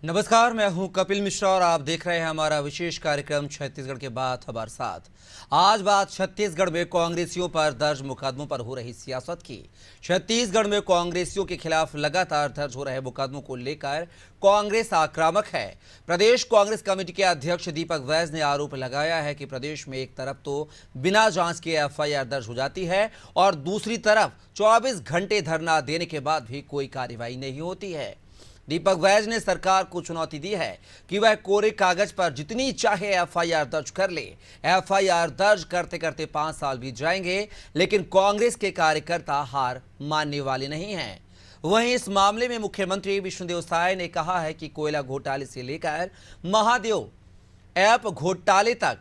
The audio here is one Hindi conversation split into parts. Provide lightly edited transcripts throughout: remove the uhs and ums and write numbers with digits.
नमस्कार, मैं हूं कपिल मिश्रा और आप देख रहे हैं हमारा विशेष कार्यक्रम छत्तीसगढ़ के बाद हमारे साथ। आज बात छत्तीसगढ़ में कांग्रेसियों पर दर्ज मुकदमों पर हो रही सियासत की। छत्तीसगढ़ में कांग्रेसियों के खिलाफ लगातार दर्ज हो रहे मुकदमों को लेकर कांग्रेस आक्रामक है। प्रदेश कांग्रेस कमेटी के अध्यक्ष दीपक वैज ने आरोप लगाया है कि प्रदेश में एक तरफ तो बिना जांच के एफआईआर दर्ज हो जाती है और दूसरी तरफ 24 घंटे धरना देने के बाद भी कोई कार्रवाई नहीं होती है। दीपक वैज ने सरकार को चुनौती दी है कि वह कोरे कागज पर जितनी चाहे एफआईआर दर्ज कर ले। एफआईआर दर्ज करते करते 5 साल बीत जाएंगे, लेकिन कांग्रेस के कार्यकर्ता हार मानने वाले नहीं हैं। वहीं इस मामले में मुख्यमंत्री विष्णुदेव साय ने कहा है कि कोयला घोटाले से लेकर महादेव ऐप घोटाले तक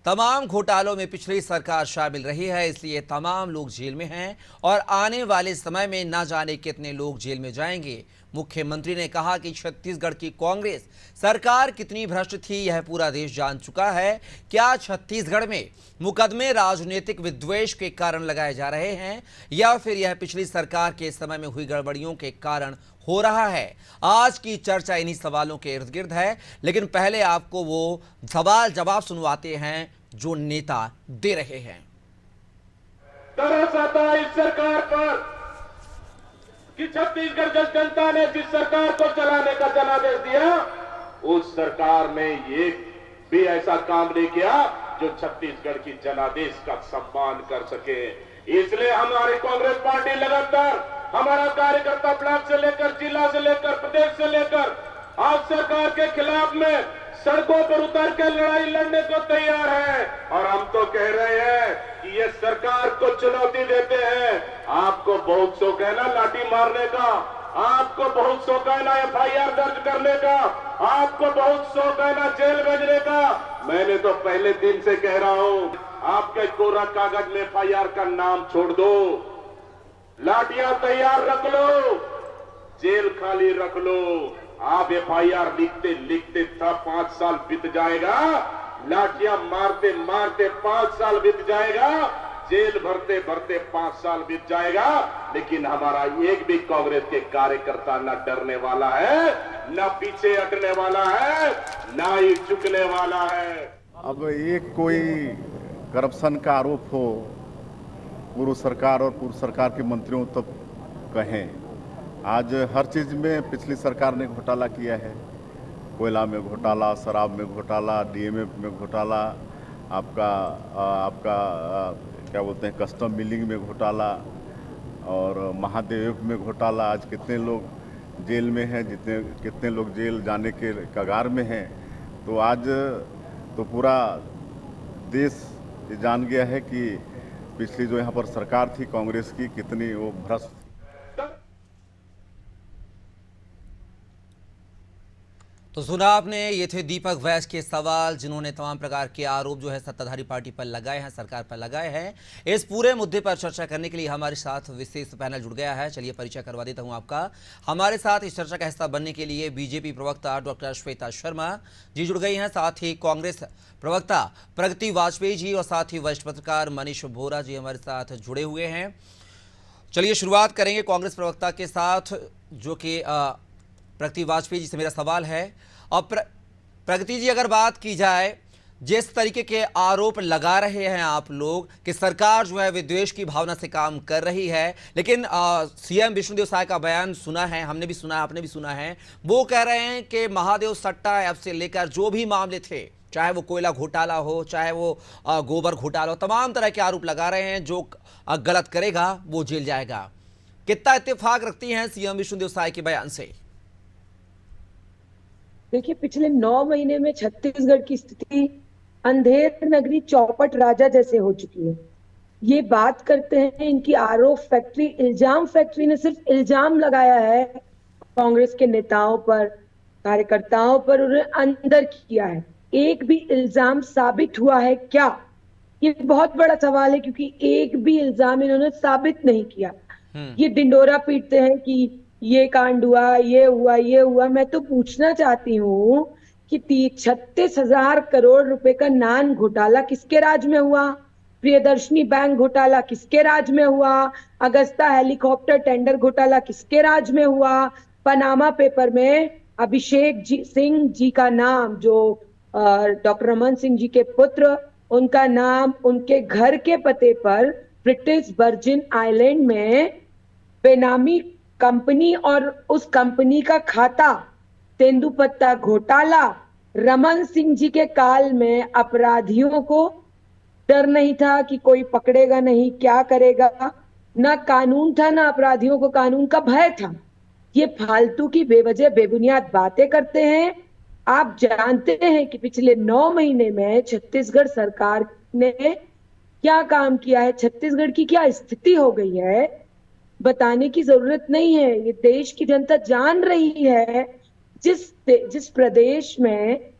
तमाम घोटालों में पिछली सरकार शामिल रही है, इसलिए तमाम लोग जेल में हैं और आने वाले समय में न जाने कितने लोग जेल में जाएंगे। मुख्यमंत्री ने कहा कि छत्तीसगढ़ की कांग्रेस सरकार कितनी भ्रष्ट थी यह पूरा देश जान चुका है। क्या छत्तीसगढ़ में मुकदमे राजनीतिक विद्वेष के कारण लगाए जा रहे हैं या फिर यह पिछली सरकार के समय में हुई गड़बड़ियों के कारण हो रहा है? आज की चर्चा इन्हीं सवालों के इर्द गिर्द है, लेकिन पहले आपको वो सवाल जवाब सुनवाते हैं जो नेता दे रहे हैं। तरस आता है इस सरकार पर कि छत्तीसगढ़ जनता ने जिस सरकार को चलाने का जनादेश दिया, उस सरकार ने ये भी ऐसा काम नहीं किया जो छत्तीसगढ़ की जनादेश का सम्मान कर सके। इसलिए हमारी कांग्रेस पार्टी लगातार, हमारा कार्यकर्ता ब्लॉक से लेकर जिला से लेकर प्रदेश से लेकर आज सरकार के खिलाफ में सड़कों पर उतर कर लड़ाई लड़ने को तैयार है। और हम तो कह रहे हैं कि ये सरकार को चुनौती देते हैं। आपको बहुत शौक है ना लाठी मारने का, आपको बहुत शौक है ना एफआईआर दर्ज करने का, आपको बहुत शौक है ना जेल भेजने का। मैंने तो पहले दिन से कह रहा हूं, आपके कोरा कागज में एफआईआर का नाम छोड़ दो, लाठियां तैयार रख लो, जेल खाली रख लो। आप एफआईआर लिखते लिखते था 5 साल बीत जाएगा, लाठियां मारते मारते 5 साल बीत जाएगा, जेल भरते भरते 5 साल बीत जाएगा, लेकिन हमारा एक भी कांग्रेस के कार्यकर्ता न डरने वाला है, न पीछे हटने वाला है, न ही झुकने वाला है। अब एक कोई करप्शन का आरोप हो पूर्व सरकार और पूर्व सरकार के मंत्रियों तक कहें, आज हर चीज़ में पिछली सरकार ने घोटाला किया है। कोयला में घोटाला, शराब में घोटाला, डीएमए में घोटाला, आपका क्या बोलते हैं कस्टम मिलिंग में घोटाला और महादेव में घोटाला। आज कितने लोग जेल में हैं, कितने लोग जेल जाने के कगार में हैं। तो आज तो पूरा देश ये जान गया है कि पिछली जो यहाँ पर सरकार थी कांग्रेस की कितनी वो भ्रष्ट थी। तो सुना आपने, ये थे दीपक वैज के सवाल जिन्होंने तमाम प्रकार के आरोप जो है सत्ताधारी पार्टी पर लगाए हैं, सरकार पर लगाए हैं। इस पूरे मुद्दे पर चर्चा करने के लिए हमारे साथ विशेष पैनल जुड़ गया है। चलिए परिचय करवा देता हूं आपका। हमारे साथ इस चर्चा का हिस्सा बनने के लिए बीजेपी प्रवक्ता डॉक्टर श्वेता शर्मा जी जुड़ गई हैं, साथ ही कांग्रेस प्रवक्ता प्रगति वाजपेयी जी और साथ ही वरिष्ठ पत्रकार मनीष बोरा जी हमारे साथ जुड़े हुए हैं। चलिए शुरुआत करेंगे कांग्रेस प्रवक्ता के साथ, जो कि प्रगति वाजपेयी जी से मेरा सवाल है। और प्रगति जी, अगर बात की जाए, जिस तरीके के आरोप लगा रहे हैं आप लोग कि सरकार जो है विद्वेष की भावना से काम कर रही है, लेकिन सीएम विष्णुदेव साय का बयान सुना है, हमने भी सुना है, आपने भी सुना है, वो कह रहे हैं कि महादेव सट्टा ऐप से लेकर जो भी मामले थे, चाहे वो कोयला घोटाला हो, चाहे वो गोबर घोटाला हो, तमाम तरह के आरोप लगा रहे हैं। जो गलत करेगा वो जेल जाएगा। कितना इत्तेफाक रखती हैं सीएम विष्णुदेव साय के बयान से? देखिए, पिछले 9 महीने में छत्तीसगढ़ की स्थिति अंधेर नगरी चौपट राजा जैसे हो चुकी है। ये बात करते हैं इनकी आरोप फैक्ट्री, इल्जाम फैक्ट्री ने सिर्फ इल्जाम लगाया है कांग्रेस के नेताओं पर, कार्यकर्ताओं पर, उन्हें अंदर किया है। एक भी इल्जाम साबित हुआ है क्या? ये बहुत बड़ा सवाल है, क्योंकि एक भी इल्जाम इन्होंने साबित नहीं किया। ये ढिंडोरा पीटते हैं कि ये कांड हुआ, ये हुआ, ये हुआ। मैं तो पूछना चाहती हूँ कि 36,000 करोड़ रुपए का नान घोटाला किसके राज में हुआ? प्रियदर्शनी बैंक घोटाला किसके राज में हुआ? अगस्ता हेलीकॉप्टर टेंडर घोटाला किसके राज में हुआ? पनामा पेपर में अभिषेक सिंह जी का नाम, जो डॉक्टर रमन सिंह जी के पुत्र, उनका नाम उनके घर के पते पर ब्रिटिश वर्जिन आइलैंड में बेनामी कंपनी, और उस कंपनी का खाता तेंदुपत्ता घोटाला। रमन सिंह जी के काल में अपराधियों को डर नहीं था कि कोई पकड़ेगा नहीं, क्या करेगा, ना कानून था, ना अपराधियों को कानून का भय था। ये फालतू की बेवजह बेबुनियाद बातें करते हैं। आप जानते हैं कि पिछले 9 महीने में छत्तीसगढ़ सरकार ने क्या काम किया है, छत्तीसगढ़ की क्या स्थिति हो गई है, बताने की जरूरत नहीं है। ये देश की जनता जान रही है। जिस प्रदेश में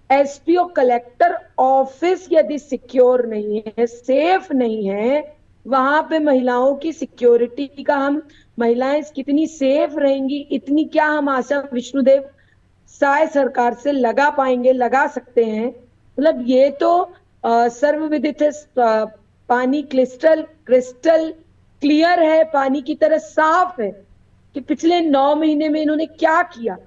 एसपी और कलेक्टर ऑफिस यदि सिक्योर नहीं है, सेफ नहीं है, वहां पे महिलाओं की सिक्योरिटी का हम, महिलाएं कितनी सेफ रहेंगी, इतनी क्या हम आशा विष्णुदेव साय सरकार से लगा पाएंगे, लगा सकते हैं? मतलब ये तो सर्वविदित है। पानी क्रिस्टल क्रिस्टल क्लियर है, पानी की तरह साफ है कि पिछले 9 महीने में इन्होंने क्या किया।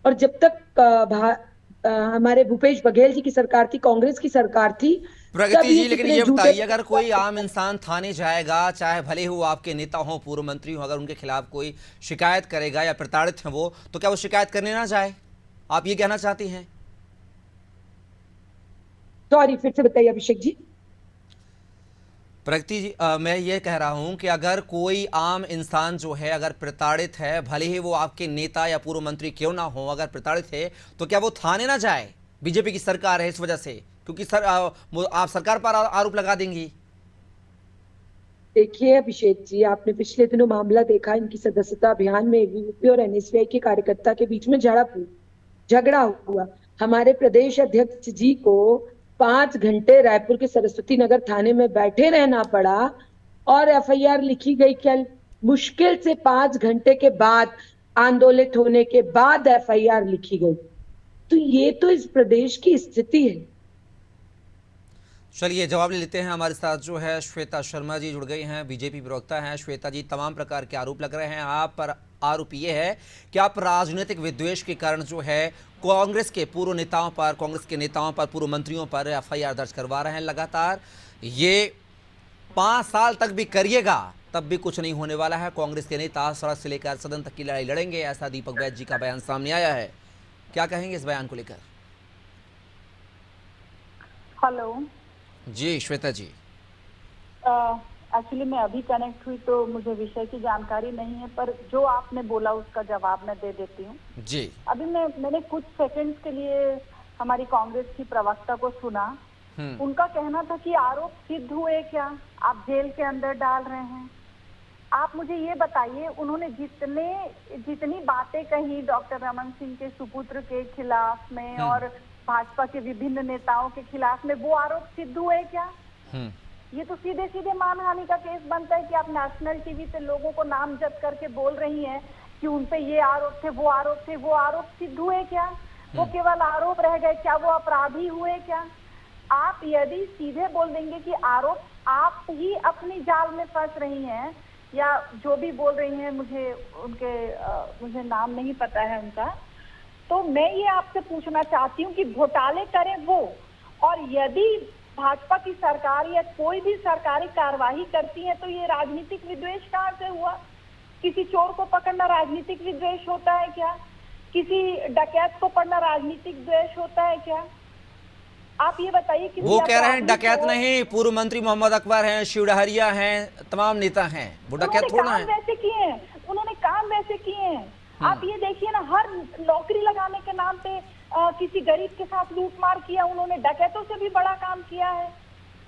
और जब तक हमारे भूपेश बघेल जी की सरकार थी, कांग्रेस की सरकार थी, प्रगति जी, लेकिन ये बताइए, अगर कोई आम इंसान थाने जाएगा, चाहे भले ही वो आपके नेता हो, पूर्व मंत्री हो, अगर उनके खिलाफ कोई शिकायत करेगा या प्रताड़ित है वो, तो क्या वो शिकायत करने ना जाए? आप ये कहना चाहती हैं? सॉरी, फिर से बताइए अभिषेक जी। प्रगति जी, मैं ये कह रहा हूं कि अगर कोई आम इंसान जो है अगर प्रताड़ित है, भले ही वो आपके नेता या पूर्व मंत्री क्यों ना हो, अगर प्रताड़ित है तो क्या वो थाने ना जाए? बीजेपी की सरकार है इस वजह से, क्योंकि आप सरकार पर आरोप लगा देंगी। देखिए अभिषेक जी, आपने पिछले दिनों मामला देखा, इनकी सदस्यता अभियान में एबीवीपी और एनएसयूआई के कार्यकर्ता के बीच में झगड़ा हुआ। हमारे प्रदेश अध्यक्ष जी को 5 घंटे रायपुर के सरस्वती नगर थाने में बैठे रहना पड़ा और एफआईआर लिखी गई। क्या मुश्किल से 5 घंटे के बाद, आंदोलित होने के बाद एफआईआर लिखी गई। तो ये तो इस प्रदेश की स्थिति है। चलिए जवाब ले लेते हैं। हमारे साथ जो है श्वेता शर्मा जी जुड़ गई हैं, बीजेपी प्रवक्ता हैं। श्वेता जी, तमाम प्रकार के आरोप लग रहे हैं आप पर। आरोप ये है कि आप राजनीतिक विद्वेष के कारण जो है कांग्रेस के पूर्व नेताओं पर, कांग्रेस के नेताओं पर, पूर्व मंत्रियों पर एफआईआर दर्ज करवा रहे हैं लगातार। ये 5 साल तक भी करिएगा तब भी कुछ नहीं होने वाला है। कांग्रेस के नेता सड़क से लेकर सदन तक की लड़ाई लड़ेंगे, ऐसा दीपक वैद्य जी का बयान सामने आया है। क्या कहेंगे इस बयान को लेकर? हेलो जी श्वेता जी। एक्चुअली मैं अभी कनेक्ट हुई तो मुझे विषय की जानकारी नहीं है, पर जो आपने बोला उसका जवाब मैं दे देती हूँ जी। अभी मैंने कुछ सेकंड्स के लिए हमारी कांग्रेस की प्रवक्ता को सुना। उनका कहना था कि आरोप सिद्ध हुए क्या, आप जेल के अंदर डाल रहे हैं। आप मुझे ये बताइए, उन्होंने जितनी बातें कही डॉक्टर रमन सिंह के सुपुत्र के खिलाफ में और भाजपा के विभिन्न नेताओं के खिलाफ में, वो आरोप सिद्ध हुए क्या? ये तो सीधे सीधे मानहानि का केस बनता है कि आप नेशनल टीवी पे लोगों को नामजद करके बोल रही हैं कि उनपे ये आरोप थे, वो आरोप थे। वो आरोप सिद्ध हुए क्या? वो केवल आरोप रह गए क्या? वो अपराधी हुए क्या? आप यदि सीधे बोल देंगे कि आरोप आप ही अपनी जाल में फंस रही हैं, या जो भी बोल रही हैं, मुझे नाम नहीं पता है उनका, तो मैं ये आपसे पूछना चाहती हूँ कि घोटाले करें वो, और यदि भाजपा की सरकार या कोई भी सरकारी कार्यवाही करती है तो ये राजनीतिक विद्वेष कहाँ से हुआ? किसी चोर को पकड़ना राजनीतिक विद्वेष होता है क्या? किसी डकैत को पकड़ना राजनीतिक द्वेष होता है क्या? आप ये बताइए। वो कह रहे हैं डकैत नहीं, पूर्व मंत्री मोहम्मद अकबर हैं, शिव डहरिया हैं, तमाम नेता हैं, वो डकैत थोड़ा है। वैसे किए हैं, उन्होंने काम वैसे किए हैं। आप ये देखिए ना, हर नौकरी लगाने के नाम पे किसी गरीब के साथ लूटमार किया उन्होंने, डकैतों से भी बड़ा काम किया है।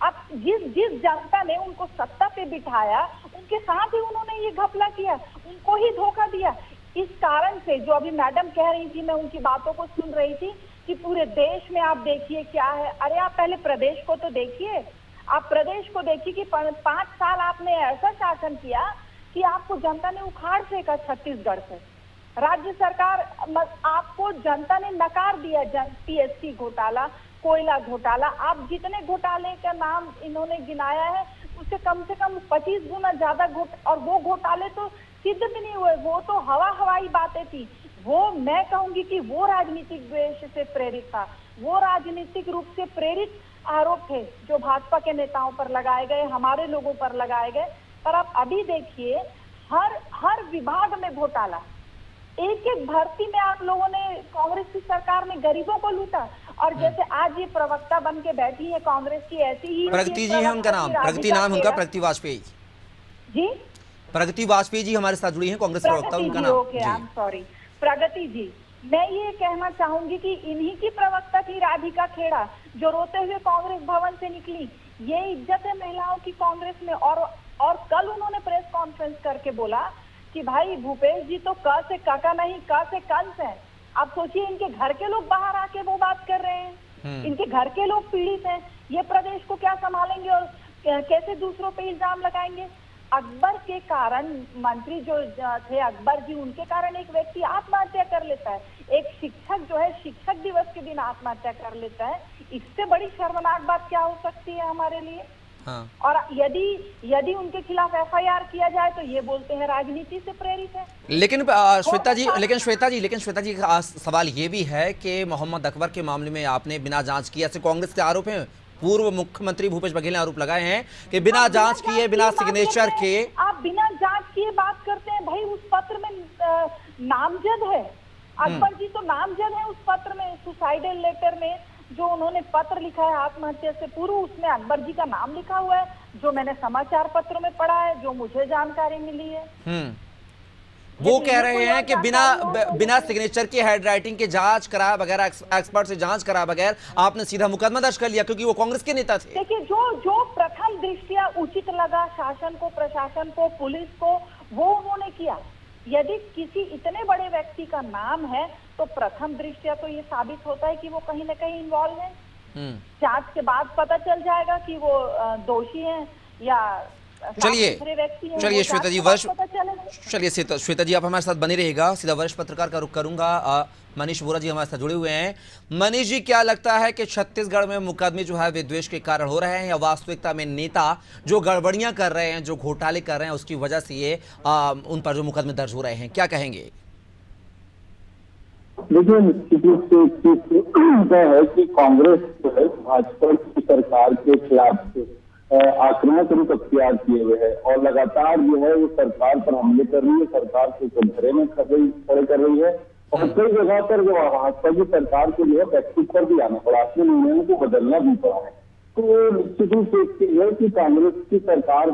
अब जिस जनता ने उनको सत्ता पे बिठाया, उनके साथ ही उन्होंने ये घपला किया, उनको ही धोखा दिया। इस कारण से जो अभी मैडम कह रही थी, मैं उनकी बातों को सुन रही थी कि पूरे देश में आप देखिए क्या है। अरे आप पहले प्रदेश को तो देखिए, आप प्रदेश को देखिए कि 5 साल आपने ऐसा शासन किया कि आपको जनता ने उखाड़ फेंका। छत्तीसगढ़ से राज्य सरकार, आपको जनता ने नकार दिया। पीएससी घोटाला, कोयला घोटाला, आप जितने घोटाले का नाम इन्होंने गिनाया है उससे कम 25 गुना ज्यादा और वो घोटाले तो सिद्ध भी नहीं हुए, वो तो हवाई बातें थी। वो मैं कहूंगी कि वो राजनीतिक द्वेष से प्रेरित था, वो राजनीतिक रूप से प्रेरित आरोप थे जो भाजपा के नेताओं पर लगाए गए, हमारे लोगों पर लगाए गए। पर आप अभी देखिए, हर विभाग में घोटाला, एक एक भर्ती में आप लोगों ने, कांग्रेस की सरकार ने गरीबों को लूटा। और जैसे आज ये प्रवक्ता बन के बैठी है कांग्रेस की, ऐसी ही प्रगति जी है उनका नाम, प्रगति नाम है उनका, प्रगति वाजपेयी जी, प्रगति वाजपेयी जी हमारे साथ जुड़ी हैं, कांग्रेस प्रवक्ता उनका नाम। ओके, आई एम सॉरी, प्रगति जी। मैं ये कहना चाहूंगी कि इन्हीं की प्रवक्ता थी राधिका खेड़ा, जो रोते हुए कांग्रेस भवन से निकली। ये इज्जत है महिलाओं की कांग्रेस में। और कल उन्होंने प्रेस कॉन्फ्रेंस करके बोला कि भाई भूपेश जी तो क से काका नहीं, क से कंस है। आप सोचिए, इनके घर के लोग बाहर आके वो बात कर रहे हैं, इनके घर के लोग पीड़ित हैं, ये प्रदेश को क्या संभालेंगे और कैसे दूसरों पे इल्जाम लगाएंगे। अकबर के कारण, मंत्री जो थे अकबर जी, उनके कारण एक व्यक्ति आत्महत्या कर लेता है, एक शिक्षक जो है शिक्षक दिवस के दिन आत्महत्या कर लेता है। इससे बड़ी शर्मनाक बात क्या हो सकती है हमारे लिए। हाँ। और यदि उनके खिलाफ एफआईआर किया जाए तो ये बोलते हैं राजनीति से प्रेरित है। लेकिन श्वेता जी सवाल ये भी है कि मोहम्मद अकबर के मामले में आपने बिना जांच किए, ऐसे कांग्रेस के आरोप हैं, पूर्व मुख्यमंत्री भूपेश बघेल ने आरोप लगाए हैं कि बिना जांच किए, बिना सिग्नेचर के आप बिना जांच किए बात करते हैं। भाई उस पत्र में नामजद है, अकबर जी तो नामजद है उस पत्र में, सुसाइडल लेटर में जो उन्होंने पत्र लिखा है आत्महत्या से पूर्व, उसमें अकबर जी का नाम लिखा हुआ है, जो मैंने समाचार पत्रों में पढ़ा है, जो मुझे जानकारी मिली है। वो कह रहे हैं कि बिना सिग्नेचर के, हैंड राइटिंग के जांच कराए बगैर, एक्सपर्ट से जांच कराए बगैर आपने सीधा मुकदमा दर्ज कर लिया, क्योंकि वो कांग्रेस के नेता थे। देखिए, जो प्रथम दृष्टया उचित लगा शासन को, प्रशासन को, पुलिस को, वो उन्होंने किया। यदि किसी इतने बड़े व्यक्ति का नाम है तो प्रथम दृष्टया तो ये साबित होता है कि वो कहीं न कहीं इन्वॉल्व है। जांच के बाद पता चल जाएगा कि वो दोषी हैं या चलिए श्वेता जी, श्वेता जी आप हमारे साथ बने रहिएगा। सीधा वरिष्ठ पत्रकार का रुख करूंगा, मनीष वोरा जी हमारे साथ जुड़े हुए हैं। मनीष जी, क्या लगता है कि छत्तीसगढ़ में मुकदमे जो है विद्वेष के कारण हो रहे हैं, या वास्तविकता में नेता जो गड़बड़ियां कर रहे हैं, जो घोटाले कर रहे हैं, उसकी वजह से ये उन पर जो मुकदमे दर्ज हो रहे हैं, क्या कहेंगे? देखिए, निश्चित रूप से एक चीज है कि कांग्रेस जो है भाजपा की सरकार के खिलाफ आक्रामक रूप अख्तियार किए हुए है और लगातार जो है वो सरकार पर हमले कर रही है, सरकार को कटघरे में खड़े कर रही है। और कई जगह पर जो भाजपा की सरकार को जो है बैकफुट पर भी आना पड़ा, अपने निर्णयों को बदलना भी पड़ा है। तो निश्चित रूप से एक चीज है कि कांग्रेस की सरकार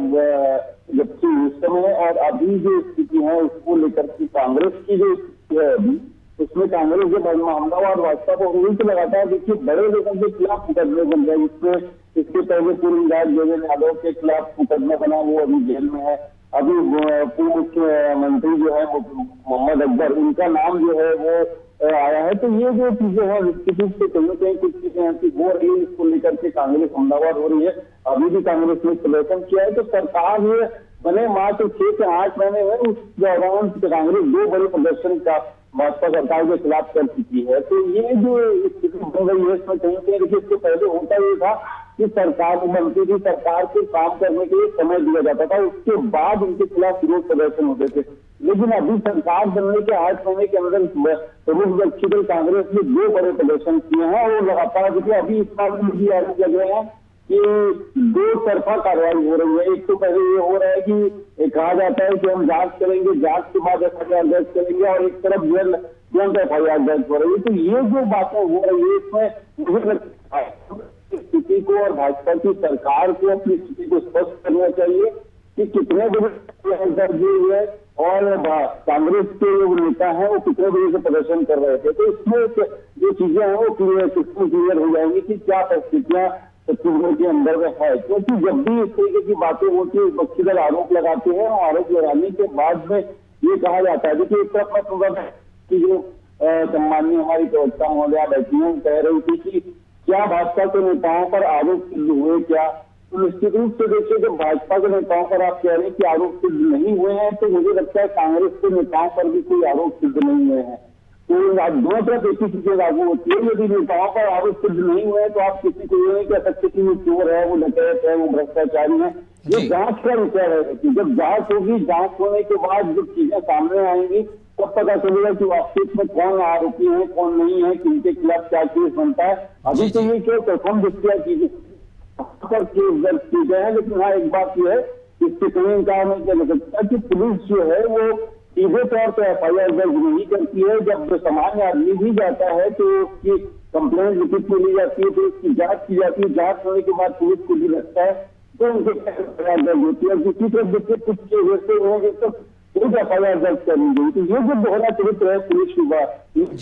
जबकि उस समय और अभी जो स्थिति है उसको लेकर के कांग्रेस की जो स्थिति है अभी, उसमें कांग्रेस जब अहमदाबाद भाजपा को उंगली से लगातार, देखिए बड़े लोगों के खिलाफ मुकदमे बन गए। इसमें इसके पहले पूर्व विधायक देवेंद्र यादव के खिलाफ मुकदमा बना, वो अभी जेल में है। अभी पूर्व मुख्यमंत्री जो है मोहम्मद अकबर, उनका नाम जो है वो आया है। तो ये जो चीजें हैं निश्चित रूप से कहीं कहीं कुछ चीजें ऐसी हो रही है, इसको लेकर के कांग्रेस हमलावर हो रही है। अभी भी कांग्रेस ने प्रदर्शन किया है। तो सरकार बने मात्र 6 से 8 महीने में उस दौरान कांग्रेस 2 बड़े प्रदर्शन का भाजपा सरकार के खिलाफ कर चुकी है। तो ये जो स्थिति हो गई है इसमें कहीं कहीं देखिए, इससे पहले होता ये था कि सरकार बनती थी, सरकार को काम करने के लिए समय दिया जाता था, उसके बाद उनके खिलाफ विरोध प्रदर्शन होते थे। लेकिन अभी सरकार बनने के 8 महीने के अंदर प्रमुख विपक्षी दल कांग्रेस ने 2 बड़े प्रदर्शन किए हैं और लगातार देखिए अभी इस बार में भी आरोप लग रहे हैं कि 2 तरफा कार्रवाई हो रही है। एक तो पहले ये हो रहा है कि कहा जाता है कि हम जांच करेंगे, जांच के बाद एफआईआर दर्ज करेंगे, और एक तरफ तुरंत एफआईआर दर्ज हो रही है। तो ये जो बातें हो रही है इसमें मुझे लगता है स्थिति को और भाजपा की सरकार को अपनी स्थिति को स्पष्ट करना चाहिए कि कितने बजे दर्ज हुए है और कांग्रेस के जो नेता है वो कितने बजे से प्रदर्शन कर रहे थे। तो इसमें जो चीजें हैं वो क्लियर हो जाएंगी कि क्या परिस्थितियां छत्तीसगढ़ के अंदर में है। क्योंकि जब भी इस तरीके की बातें होती है, विपक्षी दल आरोप लगाते हैं और आरोप लगाने के बाद में ये कहा जाता है, देखिए एक तरफ मैं कहूँगा कि जो सम्माननीय हमारी प्रवक्ता महोदया बैठी हैं कह रही थी कि क्या भाजपा के नेताओं पर आरोप सिद्ध हुए क्या, तो निश्चित रूप से देखिए जब भाजपा के नेताओं पर आप कह रहे हैं कि आरोप सिद्ध नहीं हुए हैं, तो मुझे लगता है कांग्रेस के नेताओं पर भी कोई आरोप सिद्ध नहीं हुए हैं। तो दोनों तरफ एक ही चीजें लागू होती है। यदि नेताओं पर आरोप सिद्ध नहीं हुए तो आप किसी को ये नहीं कह सकते कि वो चोर है, वो डकैत है, वो भ्रष्टाचारी है। ये जी। जांच का विषय है कि जब जांच होगी, जांच होने के बाद जब चीजें सामने आएंगी तब पता चलेगा कि वास्तविक में कौन आरोपी है, कौन नहीं है, किनके खिलाफ क्या केस बनता है। अभी तो ये केस प्रथम दृष्टया चीजें पर केस दर्ज किए गए हैं, लेकिन हाँ एक बात यह है इससे कहीं इनकार नहीं किया जा सकता कि पुलिस जो है वो सीधे तौर पर FIR दर्ज नहीं करती है। जब सामान्य आदमी भी जाता है तो उसकी कंप्लेंट लिखित में ली जाती है, तो उसकी जांच की जाती है, जांच होने के बाद पुलिस को भी लगता है तो उनके FIR दर्ज होती है। दूसरी तरफ देखिए कुछ केस ऐसे हैं जिस तक कोई FIR दर्ज करनी गई, तो ये जो दोहरा चरित्र है पुलिस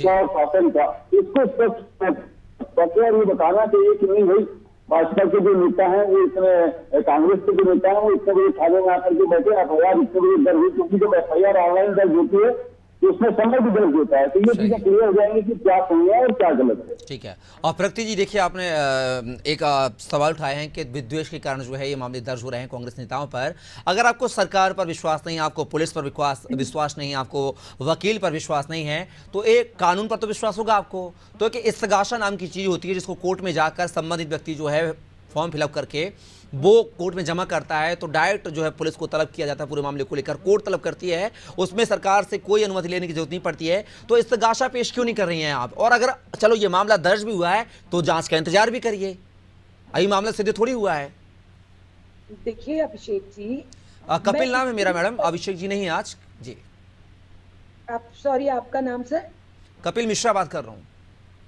का और शासन का, इसको स्पष्ट ये बताना चाहिए कि नहीं भाई भाजपा के जो नेता हैं वो इतने, कांग्रेस के जो नेता हैं वो इतने बड़े थाने में आकर के बैठे FIR इतने बड़े दर्ज हुई, क्योंकि जब FIR ऑनलाइन दर्ज होती है तो उसमें समय भी दर्ज होता है, तो ये चीजें क्लियर हो जाएंगी कि क्या सही है और क्या गलत है। ठीक है। और प्रगति जी देखिए, आपने एक सवाल उठाए हैं कि विद्वेष के कारण जो है ये मामले दर्ज हो रहे हैं कांग्रेस नेताओं पर। अगर आपको सरकार पर विश्वास नहीं, आपको पुलिस पर विश्वास नहीं, आपको वकील पर विश्वास नहीं है, तो एक कानून पर तो विश्वास होगा आपको। तो एक इस्तगासा नाम की चीज़ होती है जिसको कोर्ट में जाकर संबंधित व्यक्ति जो है फॉर्म फिलअप करके वो कोर्ट में जमा करता है, तो डायरेक्ट जो है पुलिस को तलब किया जाता है पूरे मामले को लेकर। कोर्ट तलब करती है, उसमें सरकार से कोई अनुमति लेने की जरूरत नहीं पड़ती है। तो इस्तगासा पेश क्यों नहीं कर रही हैं आप? और अगर चलो ये मामला दर्ज भी हुआ है तो जांच का इंतजार भी करिए, अभी मामला सीधे थोड़ी हुआ है। देखिए अभिषेक जी, कपिल नाम है मेरा मैडम, अभिषेक जी नहीं आज जी। आप सॉरी, आपका नाम सर? कपिल मिश्रा बात कर रहा हूँ।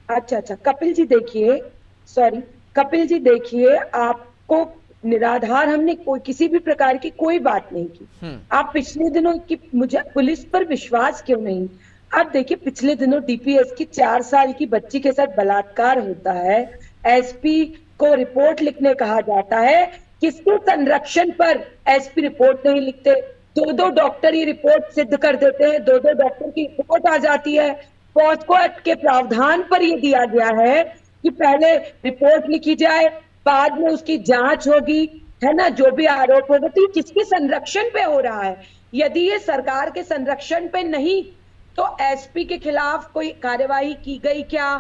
अच्छा, कपिल जी देखिए, सॉरी कपिल जी देखिए, आपको निराधार हमने कोई किसी भी प्रकार की कोई बात नहीं की। आप पिछले दिनों की मुझे पुलिस पर विश्वास क्यों नहीं? आप देखिए पिछले दिनों DPS की 4 साल की बच्ची के साथ बलात्कार होता है, SP को रिपोर्ट लिखने कहा जाता है, किसके संरक्षण पर SP रिपोर्ट नहीं लिखते? 2 डॉक्टर ये रिपोर्ट सिद्ध कर देते हैं, 2 डॉक्टर की रिपोर्ट आ जाती है। पॉस्को एक्ट के प्रावधान पर यह दिया गया है कि पहले रिपोर्ट लिखी जाए, बाद में उसकी जांच होगी, है ना, जो भी आरोप होगा। तो ये किसके संरक्षण पे हो रहा है? यदि ये सरकार के संरक्षण पे नहीं तो SP के खिलाफ कोई कार्यवाही की गई क्या?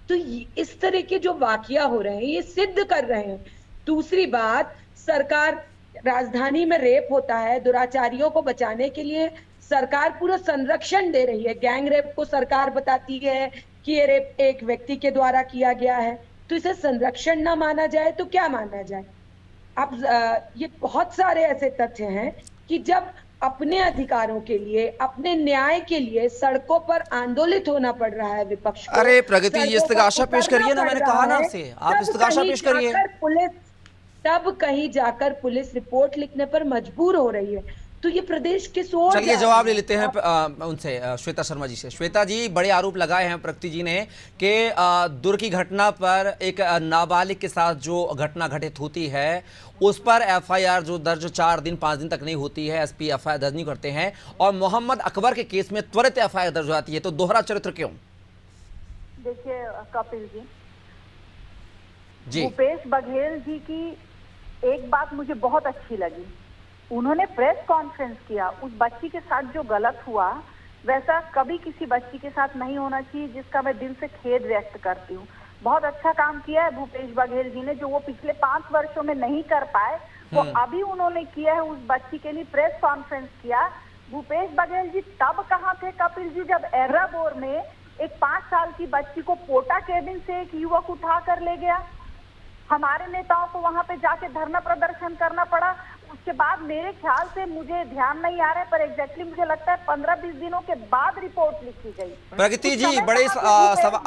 तो इस तरह के जो वाकया हो रहे हैं ये सिद्ध कर रहे हैं। दूसरी बात, सरकार राजधानी में रेप होता है, दुराचारियों को बचाने के लिए सरकार पूरा संरक्षण दे रही है। गैंग रेप को सरकार बताती है कि ये रेप एक व्यक्ति के द्वारा किया गया है, तो इसे संरक्षण ना माना जाए तो क्या माना जाए? अब ये बहुत सारे ऐसे तथ्य हैं कि जब अपने अधिकारों के लिए, अपने न्याय के लिए सड़कों पर आंदोलित होना पड़ रहा है विपक्ष को। अरे प्रगति जी, इस्तगासा पेश करिए ना, मैंने कहा ना आपसे, आप इस्तगासा पेश करिए। तब कहीं जाकर पुलिस रिपोर्ट लिखने पर मजबूर हो रही है, तो ये प्रदेश के सोच। चलिए जवाब ले लेते हैं उनसे, श्वेता शर्मा जी से। श्वेता जी, बड़े आरोप लगाए हैं प्रगति जी ने कि दुर्ग की घटना पर एक नाबालिग के साथ जो घटना घटित होती है उस पर FIR जो दर्ज 4 दिन 5 दिन तक नहीं होती है, SP FIR दर्ज नहीं करते हैं, और मोहम्मद अकबर के केस में त्वरित FIR दर्ज हो जाती है, तो दोहरा चरित्र क्यों? देखिए कपिल जी, भूपेश बघेल जी की एक बात मुझे बहुत अच्छी लगी, उन्होंने प्रेस कॉन्फ्रेंस किया। उस बच्ची के साथ जो गलत हुआ वैसा कभी किसी बच्ची के साथ नहीं होना चाहिए, जिसका मैं दिल से खेद व्यक्त करती हूँ। बहुत अच्छा काम किया है भूपेश बघेल जी ने, जो वो पिछले 5 वर्षों में नहीं कर पाए वो अभी उन्होंने किया है। उस बच्ची के लिए प्रेस कॉन्फ्रेंस किया। भूपेश बघेल जी तब कहाँ थे कपिल जी, जब एर्राबोर में एक 5 साल की बच्ची को पोटा केबिन से एक युवक उठा कर ले गया। हमारे नेताओं को वहां पे जाके धरना प्रदर्शन करना पड़ा। उसके बाद मेरे ख्याल से, मुझे ध्यान नहीं आ रहा है पर एग्जैक्टली मुझे लगता है 15-20 दिनों के बाद रिपोर्ट लिखी गई। प्रगति जी, बड़े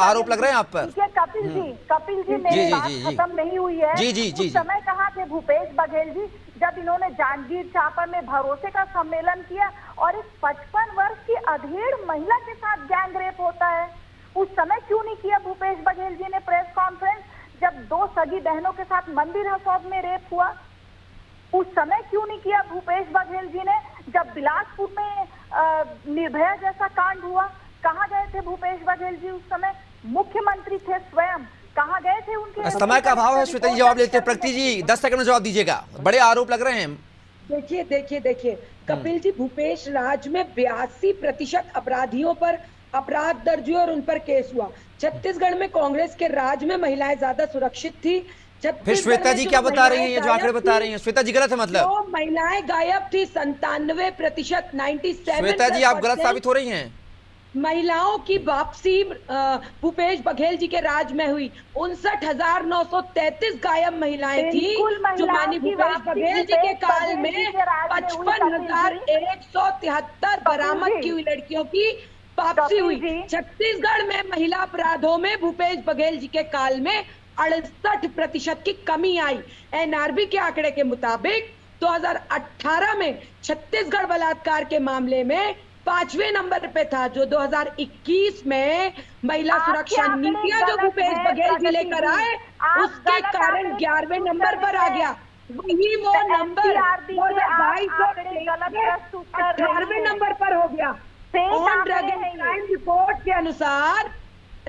आरोप लग रहे हैं आप पर। कपिल जी मेरी बात खत्म नहीं हुई है। जी, समय कहाँ थे भूपेश बघेल जी, जब इन्होंने जांजगीर चांपा में भरोसे का सम्मेलन किया और इस 55 वर्ष की अधेड़ महिला के साथ गैंग रेप होता है, उस समय क्यों नहीं किया भूपेश बघेल जी ने प्रेस कॉन्फ्रेंस? जब 2 सगी बहनों के साथ मंदिर हसौद में रेप हुआ, उस समय क्यों नहीं किया भूपेश बघेल जी ने? जब बिलासपुर में निर्भया जैसा कांड हुआ, कहाँ गए थे भूपेश बघेल जी उस समय? मुख्यमंत्री थे स्वयं, कहाँ गए थे? उनके समय का अभाव है श्वेता जी, जवाब लेते हैं। प्रगति जी 10 सेकंड में जवाब दीजिएगा, बड़े आरोप लग रहे हैं। देखिए कपिल जी, भूपेश राज में 82% अपराधियों पर अपराध दर्ज हुए और उन पर केस हुआ। छत्तीसगढ़ में कांग्रेस के राज में महिलाएं ज्यादा सुरक्षित थी, फिर श्वेता जी क्या बता रही हैं, ये जो आंकड़े बता रही हैं श्वेता जी गलत है मतलब? तो महिलाएं गायब थी 97%, 97। श्वेता जी आप गलत साबित हो रही हैं। महिलाओं की वापसी भूपेश बघेल जी के राज में हुई। 59,933 गायब महिलाएं थी जो माननीय भूपेश बघेल जी के काल में 55,173 बरामद की हुई लड़कियों की वापसी हुई। छत्तीसगढ़ में महिला अपराधों में भूपेश बघेल जी के काल में 68% की कमी आई। एनआरबी के आंकड़े के मुताबिक 2018 में छत्तीसगढ़ बलात्कार के मामले में 5वें नंबर पे था, जो 2021 में महिला सुरक्षा नीतियां जो भूपेश बघेल जी लेकर आए उसके कारण 11वें नंबर पर आ गया। वही वो नंबर 18वें नंबर पर हो गया। On drug and crime report के अनुसार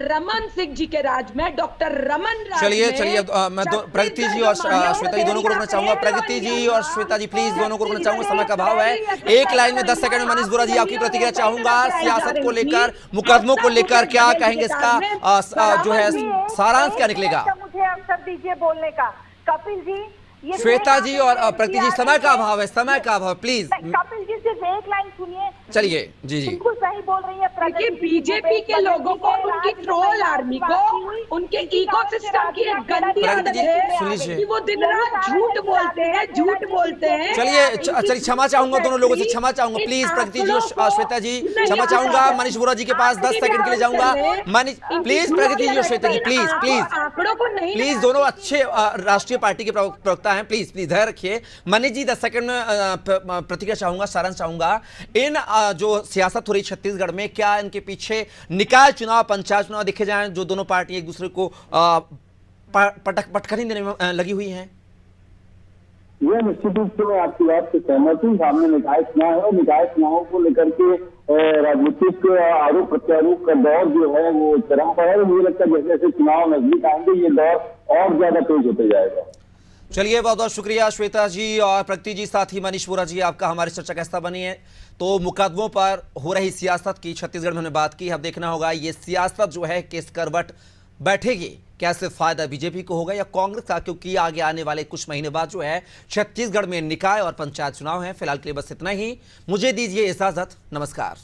रमन सिंह जी के राज में, डॉक्टर रमन राज चलिए में चलिए मैं प्रगति जी और श्वेता जी दोनों को रोकना चाहूंगा। प्रगति जी और श्वेता जी प्लीज दोनों को रोकना चाहूंगा, समय का अभाव है। एक लाइन में 10 सेकंड में मनीष बोरा जी आपकी प्रतिक्रिया चाहूंगा। सियासत को लेकर, मुकदमों को लेकर क्या कहेंगे, इसका जो है सारांश क्या निकलेगा? मुझे अवसर दीजिए बोलने का। कपिल जी, ये श्वेता जी और प्रगति जी समय का अभाव है, समय का अभाव प्लीज। कपिल जी सिर्फ एक लाइन सुनिए। चलिए जी जी बिल्कुल सही बोल रही है देखिए, बीजेपी के लोगों को, उनकी ट्रोल आर्मी को, उनके इकोसिस्टम की एक गंदी आदत है कि वो दिन रात झूठ बोलते हैं, झूठ बोलते हैं। चलिए क्षमा चाहूंगा दोनों लोगों से, क्षमा चाहूंगा प्लीज। प्रगति जी और श्वेता जी क्षमा चाहूंगा। मनीष बोरा जी के पास 10 सेकंड के लिए जाऊंगा। मनीष प्लीज, प्रगति जी और श्वेता जी प्लीज प्लीज आंकड़ों को नहीं, प्लीज दोनों अच्छे राष्ट्रीय पार्टी के प्रवक्ता हैं, प्लीज प्लीज धैर्य रखिए। मनीष जी 10 सेकंड में प्रतिक्रिया चाहूंगा, सारांश चाहूंगा। इन जो सियासत हो रही छत्तीसगढ़ में, क्या इनके पीछे निकाय चुनाव, पंचायत चुनाव देखे जाएं, जो दोनों पार्टी एक दूसरे को पटखनी देने में लगी हुई हैं? यह निश्चित रूप से मैं आपकी बात से सहमत हूँ। सामने निकाय चुनाव है, निकाय चुनावों को लेकर के राजनीतिक आरोप प्रत्यारोप का दौर जो है वो चरम पर है। मुझे लगता है जैसे जैसे चुनाव नजदीक आएंगे ये दौर और ज्यादा तेज होते जाएगा। चलिए बहुत बहुत शुक्रिया श्वेता जी और प्रगति जी, साथ ही मनीष बोरा जी, आपका हमारी चर्चा का हिस्सा बनी है। तो मुकदमों पर हो रही सियासत की छत्तीसगढ़ में हमने बात की। अब देखना होगा ये सियासत जो है किस करवट बैठेगी, क्या सिर्फ फायदा बीजेपी को होगा या कांग्रेस का, क्योंकि आगे आने वाले कुछ महीने बाद जो है छत्तीसगढ़ में निकाय और पंचायत चुनाव है। फिलहाल के लिए बस इतना ही, मुझे दीजिए इजाजत, नमस्कार।